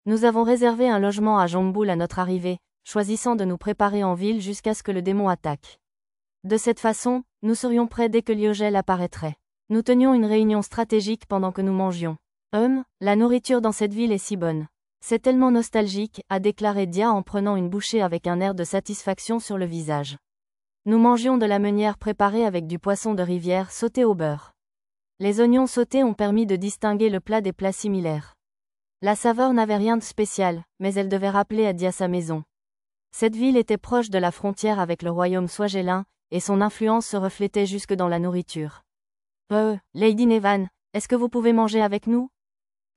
Nous avons réservé un logement à Jomboul à notre arrivée, choisissant de nous préparer en ville jusqu'à ce que le démon attaque. De cette façon, nous serions prêts dès que Liogel apparaîtrait. Nous tenions une réunion stratégique pendant que nous mangions. La nourriture dans cette ville est si bonne. C'est tellement nostalgique, a déclaré Dia en prenant une bouchée avec un air de satisfaction sur le visage. Nous mangions de la meunière préparée avec du poisson de rivière sauté au beurre. Les oignons sautés ont permis de distinguer le plat des plats similaires. La saveur n'avait rien de spécial, mais elle devait rappeler à Dia sa maison. Cette ville était proche de la frontière avec le royaume swagélin, et son influence se reflétait jusque dans la nourriture. Lady Nevan, est-ce que vous pouvez manger avec nous?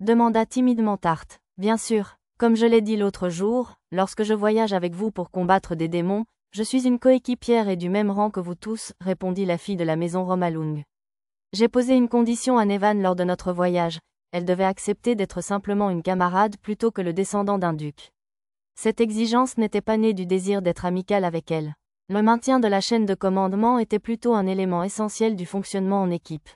Demanda timidement Tarte. Bien sûr, comme je l'ai dit l'autre jour, lorsque je voyage avec vous pour combattre des démons, je suis une coéquipière et du même rang que vous tous, répondit la fille de la maison Romalung. J'ai posé une condition à Nevan lors de notre voyage, elle devait accepter d'être simplement une camarade plutôt que le descendant d'un duc. Cette exigence n'était pas née du désir d'être amical avec elle. Le maintien de la chaîne de commandement était plutôt un élément essentiel du fonctionnement en équipe.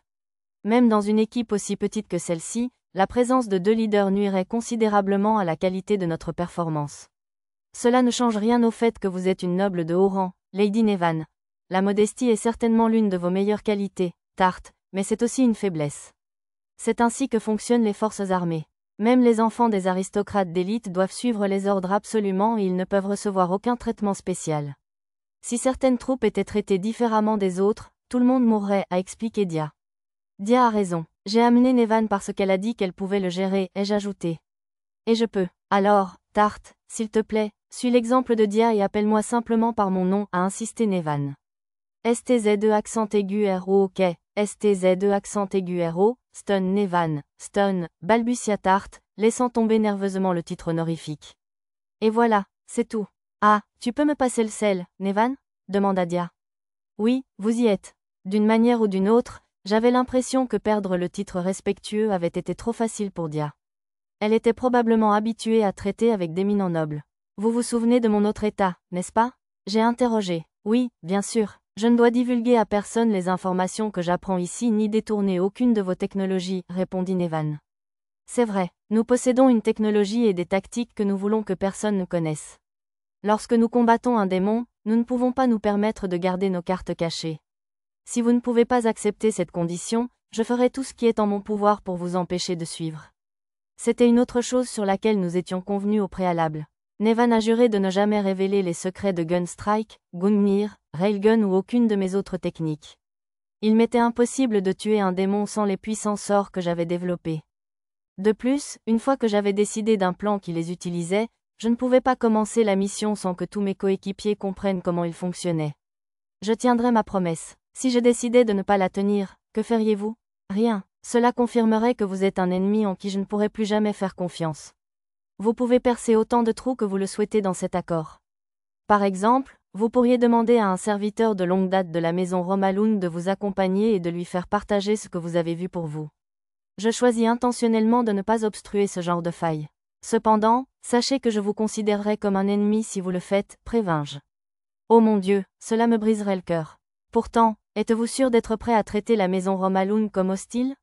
Même dans une équipe aussi petite que celle-ci, la présence de 2 leaders nuirait considérablement à la qualité de notre performance. Cela ne change rien au fait que vous êtes une noble de haut rang, Lady Nevan. La modestie est certainement l'une de vos meilleures qualités, Tarte, mais c'est aussi une faiblesse. C'est ainsi que fonctionnent les forces armées. Même les enfants des aristocrates d'élite doivent suivre les ordres absolument et ils ne peuvent recevoir aucun traitement spécial. Si certaines troupes étaient traitées différemment des autres, tout le monde mourrait, a expliqué Dia. Dia a raison. J'ai amené Nevan parce qu'elle a dit qu'elle pouvait le gérer, ai-je ajouté. Et je peux. Alors, Tarte, s'il te plaît, suis l'exemple de Dia et appelle-moi simplement par mon nom, a insisté Nevan. STZ2 accent aigu RO OK, STZ2 accent aigu RO, Stun Nevan, Stun, balbutia Tarte, laissant tomber nerveusement le titre honorifique. Et voilà, c'est tout. Ah, tu peux me passer le sel, Nevan? Demanda Dia. Oui, vous y êtes. D'une manière ou d'une autre, j'avais l'impression que perdre le titre respectueux avait été trop facile pour Dia. Elle était probablement habituée à traiter avec d'éminents nobles. Vous vous souvenez de mon autre état, n'est-ce pas? J'ai interrogé. Oui, bien sûr. Je ne dois divulguer à personne les informations que j'apprends ici ni détourner aucune de vos technologies, répondit Nevan. C'est vrai, nous possédons une technologie et des tactiques que nous voulons que personne ne connaisse. Lorsque nous combattons un démon, nous ne pouvons pas nous permettre de garder nos cartes cachées. Si vous ne pouvez pas accepter cette condition, je ferai tout ce qui est en mon pouvoir pour vous empêcher de suivre. C'était une autre chose sur laquelle nous étions convenus au préalable. Nevan a juré de ne jamais révéler les secrets de Gunstrike, Gungnir, Railgun ou aucune de mes autres techniques. Il m'était impossible de tuer un démon sans les puissants sorts que j'avais développés. De plus, une fois que j'avais décidé d'un plan qui les utilisait, je ne pouvais pas commencer la mission sans que tous mes coéquipiers comprennent comment il fonctionnait. Je tiendrai ma promesse. Si je décidais de ne pas la tenir, que feriez-vous? Rien. Cela confirmerait que vous êtes un ennemi en qui je ne pourrai plus jamais faire confiance. Vous pouvez percer autant de trous que vous le souhaitez dans cet accord. Par exemple, vous pourriez demander à un serviteur de longue date de la maison Romalung de vous accompagner et de lui faire partager ce que vous avez vu pour vous. Je choisis intentionnellement de ne pas obstruer ce genre de faille. Cependant, sachez que je vous considérerai comme un ennemi si vous le faites, prévins-je. Oh mon Dieu, cela me briserait le cœur. Pourtant, êtes-vous sûr d'être prêt à traiter la maison Romalung comme hostile?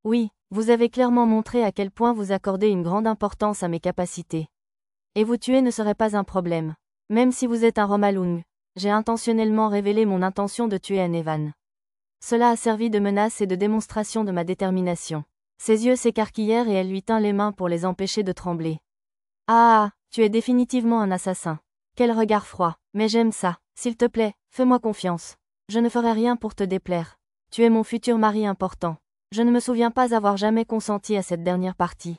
Oui, vous avez clairement montré à quel point vous accordez une grande importance à mes capacités. Et vous tuer ne serait pas un problème. Même si vous êtes un Romalung, j'ai intentionnellement révélé mon intention de tuer Nevan. Cela a servi de menace et de démonstration de ma détermination. Ses yeux s'écarquillèrent et elle lui tint les mains pour les empêcher de trembler. Ah, tu es définitivement un assassin. Quel regard froid, mais j'aime ça. S'il te plaît, fais-moi confiance. Je ne ferai rien pour te déplaire. Tu es mon futur mari important. Je ne me souviens pas avoir jamais consenti à cette dernière partie.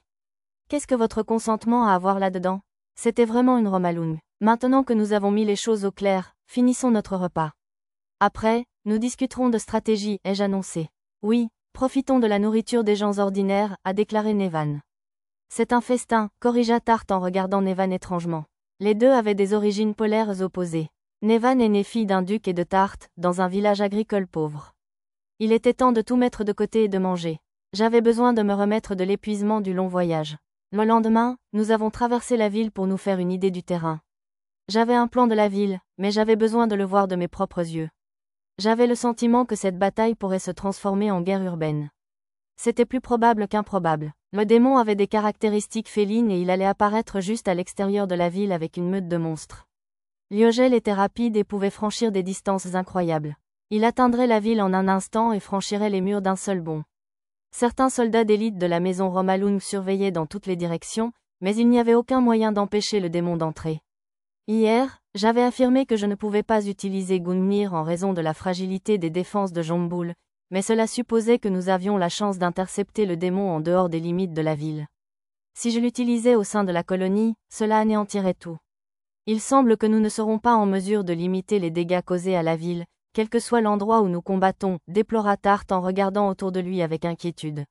Qu'est-ce que votre consentement a à voir là-dedans? C'était vraiment une Romalung. Maintenant que nous avons mis les choses au clair, finissons notre repas. Après, nous discuterons de stratégie, ai-je annoncé. Oui, profitons de la nourriture des gens ordinaires, a déclaré Nevan. C'est un festin, corrigea Tarte en regardant Nevan étrangement. Les deux avaient des origines polaires opposées. Nevan est né fille d'un duc et de Tarte, dans un village agricole pauvre. Il était temps de tout mettre de côté et de manger. J'avais besoin de me remettre de l'épuisement du long voyage. Le lendemain, nous avons traversé la ville pour nous faire une idée du terrain. J'avais un plan de la ville, mais j'avais besoin de le voir de mes propres yeux. J'avais le sentiment que cette bataille pourrait se transformer en guerre urbaine. C'était plus probable qu'improbable. Le démon avait des caractéristiques félines et il allait apparaître juste à l'extérieur de la ville avec une meute de monstres. Liogel était rapide et pouvait franchir des distances incroyables. Il atteindrait la ville en un instant et franchirait les murs d'un seul bond. Certains soldats d'élite de la maison Romalung surveillaient dans toutes les directions, mais il n'y avait aucun moyen d'empêcher le démon d'entrer. Hier, j'avais affirmé que je ne pouvais pas utiliser Gungnir en raison de la fragilité des défenses de Jombul, mais cela supposait que nous avions la chance d'intercepter le démon en dehors des limites de la ville. Si je l'utilisais au sein de la colonie, cela anéantirait tout. Il semble que nous ne serons pas en mesure de limiter les dégâts causés à la ville, quel que soit l'endroit où nous combattons, déplora Tart en regardant autour de lui avec inquiétude.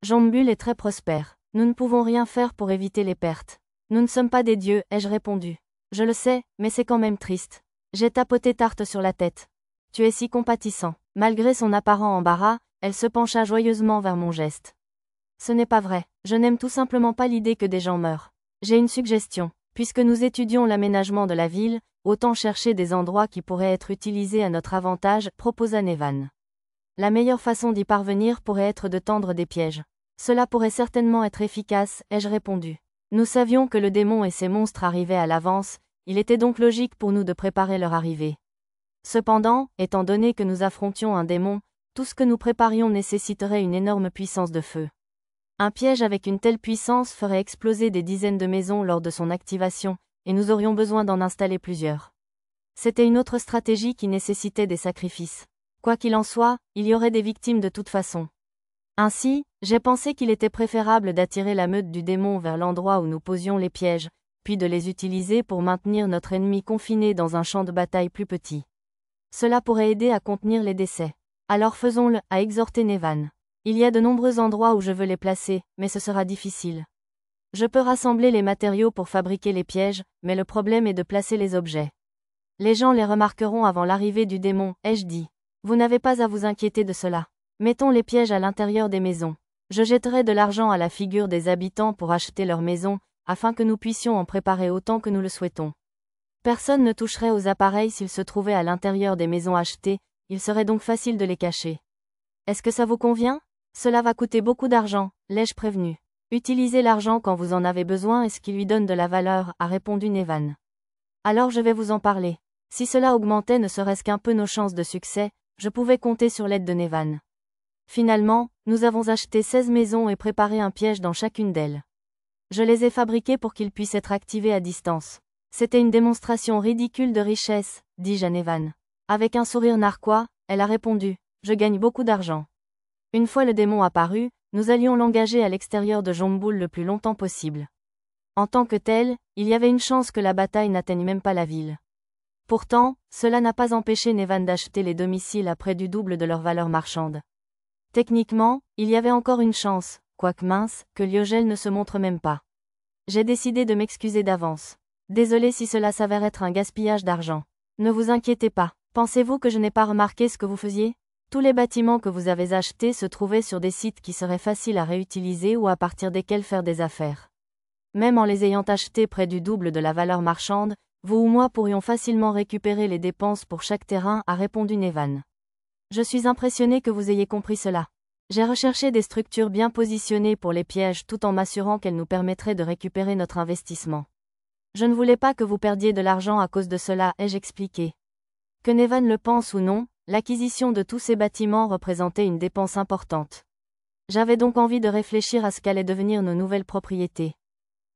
Jombul est très prospère. Nous ne pouvons rien faire pour éviter les pertes. Nous ne sommes pas des dieux, ai-je répondu. Je le sais, mais c'est quand même triste. J'ai tapoté Tarte sur la tête. Tu es si compatissant. Malgré son apparent embarras, elle se pencha joyeusement vers mon geste. Ce n'est pas vrai, je n'aime tout simplement pas l'idée que des gens meurent. J'ai une suggestion. Puisque nous étudions l'aménagement de la ville, autant chercher des endroits qui pourraient être utilisés à notre avantage, proposa Nevan. La meilleure façon d'y parvenir pourrait être de tendre des pièges. Cela pourrait certainement être efficace, ai-je répondu. Nous savions que le démon et ses monstres arrivaient à l'avance, il était donc logique pour nous de préparer leur arrivée. Cependant, étant donné que nous affrontions un démon, tout ce que nous préparions nécessiterait une énorme puissance de feu. Un piège avec une telle puissance ferait exploser des dizaines de maisons lors de son activation, et nous aurions besoin d'en installer plusieurs. C'était une autre stratégie qui nécessitait des sacrifices. Quoi qu'il en soit, il y aurait des victimes de toute façon. Ainsi, j'ai pensé qu'il était préférable d'attirer la meute du démon vers l'endroit où nous posions les pièges, puis de les utiliser pour maintenir notre ennemi confiné dans un champ de bataille plus petit. Cela pourrait aider à contenir les décès. Alors faisons-le, a exhorté Nevan. Il y a de nombreux endroits où je veux les placer, mais ce sera difficile. Je peux rassembler les matériaux pour fabriquer les pièges, mais le problème est de placer les objets. Les gens les remarqueront avant l'arrivée du démon, ai-je dit. Vous n'avez pas à vous inquiéter de cela. Mettons les pièges à l'intérieur des maisons. Je jetterai de l'argent à la figure des habitants pour acheter leurs maisons, afin que nous puissions en préparer autant que nous le souhaitons. Personne ne toucherait aux appareils s'ils se trouvaient à l'intérieur des maisons achetées, il serait donc facile de les cacher. Est-ce que ça vous convient? Cela va coûter beaucoup d'argent, l'ai-je prévenu. Utilisez l'argent quand vous en avez besoin et ce qui lui donne de la valeur, a répondu Nevan. Alors je vais vous en parler. Si cela augmentait ne serait-ce qu'un peu nos chances de succès, je pouvais compter sur l'aide de Nevan. Finalement, nous avons acheté 16 maisons et préparé un piège dans chacune d'elles. Je les ai fabriquées pour qu'ils puissent être activés à distance. C'était une démonstration ridicule de richesse, dis-je à Nevan. Avec un sourire narquois, elle a répondu, je gagne beaucoup d'argent. Une fois le démon apparu, nous allions l'engager à l'extérieur de Jombul le plus longtemps possible. En tant que tel, il y avait une chance que la bataille n'atteigne même pas la ville. Pourtant, cela n'a pas empêché Nevan d'acheter les domiciles à près du double de leur valeur marchande. Techniquement, il y avait encore une chance, quoique mince, que Liogel ne se montre même pas. J'ai décidé de m'excuser d'avance. Désolé si cela s'avère être un gaspillage d'argent. Ne vous inquiétez pas. Pensez-vous que je n'ai pas remarqué ce que vous faisiez? Tous les bâtiments que vous avez achetés se trouvaient sur des sites qui seraient faciles à réutiliser ou à partir desquels faire des affaires. Même en les ayant achetés près du double de la valeur marchande, vous ou moi pourrions facilement récupérer les dépenses pour chaque terrain, a répondu Nevan. Je suis impressionné que vous ayez compris cela. J'ai recherché des structures bien positionnées pour les pièges tout en m'assurant qu'elles nous permettraient de récupérer notre investissement. Je ne voulais pas que vous perdiez de l'argent à cause de cela, ai-je expliqué. Que Nevan le pense ou non, l'acquisition de tous ces bâtiments représentait une dépense importante. J'avais donc envie de réfléchir à ce qu'allaient devenir nos nouvelles propriétés.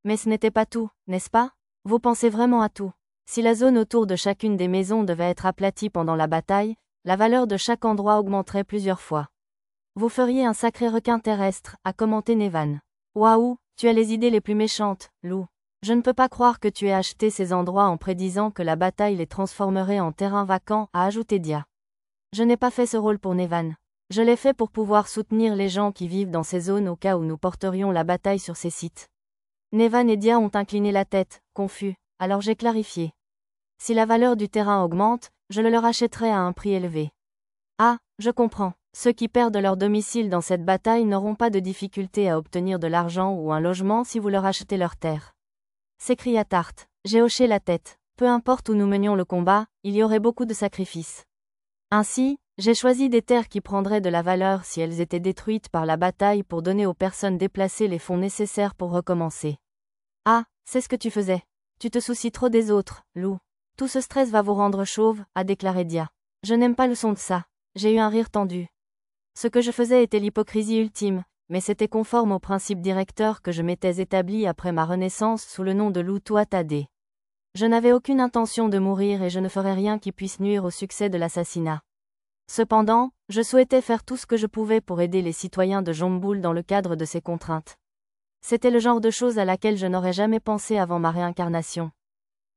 Mais ce n'était pas tout, n'est-ce pas? Vous pensez vraiment à tout. Si la zone autour de chacune des maisons devait être aplatie pendant la bataille, la valeur de chaque endroit augmenterait plusieurs fois. Vous feriez un sacré requin terrestre, a commenté Nevan. Waouh, tu as les idées les plus méchantes, Lou. Je ne peux pas croire que tu aies acheté ces endroits en prédisant que la bataille les transformerait en terrain vacant, a ajouté Dia. Je n'ai pas fait ce rôle pour Nevan. Je l'ai fait pour pouvoir soutenir les gens qui vivent dans ces zones au cas où nous porterions la bataille sur ces sites. Nevan et Dia ont incliné la tête, confus, alors j'ai clarifié. Si la valeur du terrain augmente, je le leur achèterai à un prix élevé. Ah, je comprends. Ceux qui perdent leur domicile dans cette bataille n'auront pas de difficulté à obtenir de l'argent ou un logement si vous leur achetez leur terre. S'écria Tarte. J'ai hoché la tête. Peu importe où nous menions le combat, il y aurait beaucoup de sacrifices. Ainsi, J'ai choisi des terres qui prendraient de la valeur si elles étaient détruites par la bataille pour donner aux personnes déplacées les fonds nécessaires pour recommencer. Ah, c'est ce que tu faisais. Tu te soucies trop des autres, Lou. Tout ce stress va vous rendre chauve, a déclaré Dia. Je n'aime pas le son de ça. J'ai eu un rire tendu. Ce que je faisais était l'hypocrisie ultime, mais c'était conforme aux principes directeurs que je m'étais établi après ma renaissance sous le nom de Lou Tuatha-Dé. Je n'avais aucune intention de mourir et je ne ferais rien qui puisse nuire au succès de l'assassinat. Cependant, je souhaitais faire tout ce que je pouvais pour aider les citoyens de Jomboul dans le cadre de ces contraintes. C'était le genre de chose à laquelle je n'aurais jamais pensé avant ma réincarnation.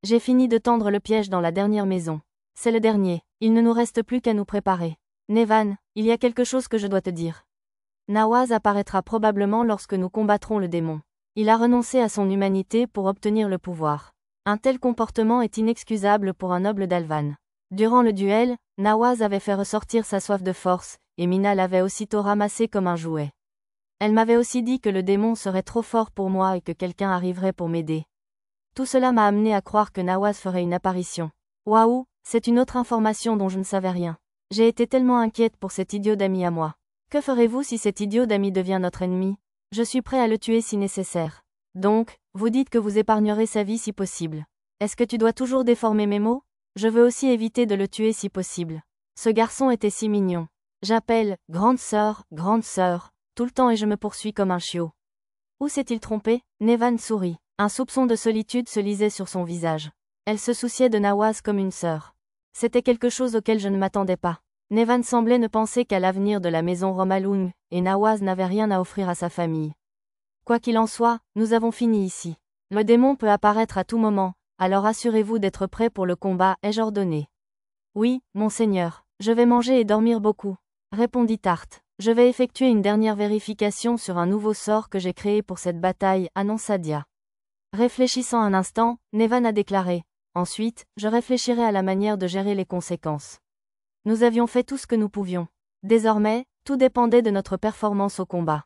J'ai fini de tendre le piège dans la dernière maison. C'est le dernier, il ne nous reste plus qu'à nous préparer. Nevan, il y a quelque chose que je dois te dire. Nawaz apparaîtra probablement lorsque nous combattrons le démon. Il a renoncé à son humanité pour obtenir le pouvoir. Un tel comportement est inexcusable pour un noble d'Alvan. Durant le duel, Nawaz avait fait ressortir sa soif de force, et Mina l'avait aussitôt ramassé comme un jouet. Elle m'avait aussi dit que le démon serait trop fort pour moi et que quelqu'un arriverait pour m'aider. Tout cela m'a amené à croire que Nawaz ferait une apparition. Waouh, c'est une autre information dont je ne savais rien. J'ai été tellement inquiète pour cet idiot d'ami à moi. Que ferez-vous si cet idiot d'ami devient notre ennemi? Je suis prêt à le tuer si nécessaire. Donc, vous dites que vous épargnerez sa vie si possible. Est-ce que tu dois toujours déformer mes mots? Je veux aussi éviter de le tuer si possible. Ce garçon était si mignon. J'appelle « grande sœur », tout le temps et je me poursuis comme un chiot. Où s'est-il trompé? Nevan sourit. Un soupçon de solitude se lisait sur son visage. Elle se souciait de Nawaz comme une sœur. C'était quelque chose auquel je ne m'attendais pas. Nevan semblait ne penser qu'à l'avenir de la maison Romalung, et Nawaz n'avait rien à offrir à sa famille. Quoi qu'il en soit, nous avons fini ici. Le démon peut apparaître à tout moment, alors assurez-vous d'être prêt pour le combat, ai-je ordonné. Oui, monseigneur, je vais manger et dormir beaucoup, répondit Tarte. Je vais effectuer une dernière vérification sur un nouveau sort que j'ai créé pour cette bataille, annonça Dia. Réfléchissant un instant, Nevan a déclaré. Ensuite, je réfléchirai à la manière de gérer les conséquences. Nous avions fait tout ce que nous pouvions. Désormais, tout dépendait de notre performance au combat.